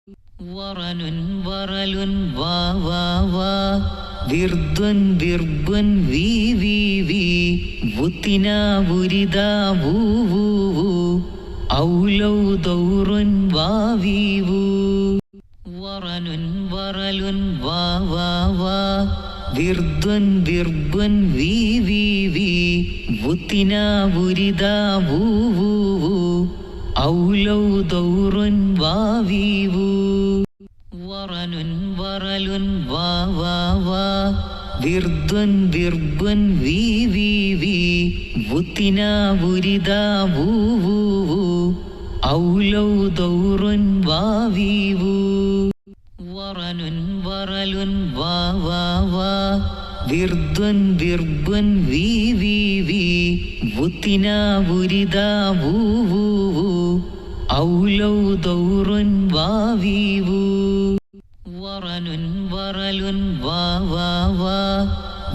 വറനുൻ വറലുൻ വാ വാ വാ വിർദ്വൻ വിർബ്വൻ വി വി വി വുത്തിന വുരിദ വൂ വൂ വൂ ഔലൗ ദൗറുൻ വാ വി വൂ വറനുൻ വറലുൻ വാ വാ വാ വിർദ്വൻ വിർബ്വൻ വി വി വി വുത്തിന വുരിദ വൂ വൂ വൂ ഔലൗ ദൗറുൻ വാ വി വൂ വറനുൻ വറലുൻ വാ വാ വാ വിർദ്വൻ വിർബ്വൻ വി വി വി വുത്തിന വുരിദ വൂ വൂ വൂ ഔലൗ ദൗറുൻ വാ വി വൂ വറനുൻ വറലുൻ വാ വാ വാ വിർദ്വൻ വിർബ്വൻ വി വി വി വുത്തിന വുരിദ വൂ വൂ വൂ ഔലൗ ദൗറുൻ വാ വി വൂ വറനുൻ വറലുൻ വാ വാ വാ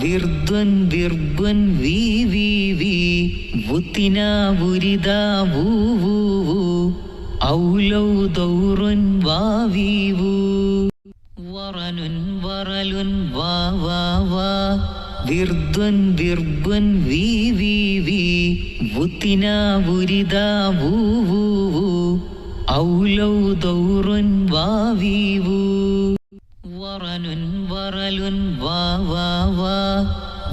വിർദ്വൻ വിർബ്വൻ വി വി വി വുത്തിന വുരിദ വൂ വൂ വൂ ഔലൗ ദൗറുൻ വാ വി വൂ വറനുൻ വറലുൻ വാ വാ വാ വിർദ്വൻ വിർബ്വൻ വി വി വി വുത്തിന വുരിദ വൂ വൂ വൂ ഔലൗ ദൗറുൻ വാ വി വൂ വറനുൻ വറലുൻ വാ വാ വാ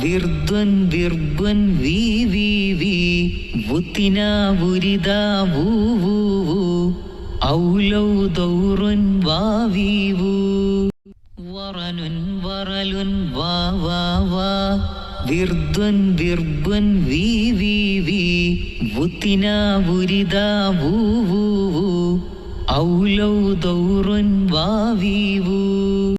വിർദ്വൻ വിർബ്വൻ വി വി വി വുത്തിന വുരിദ വൂ വൂ വൂ ഔലൗ ദൗറുൻ വാ വി വൂ വറനുൻ വറലുൻ വാ വാ വാ വിർദ്വൻ വിർബ്വൻ വി വി വി വുത്തിന വുരിദ വൂ വൂ വൂ ഔലൗ ദൗറുൻ വാ വി വൂ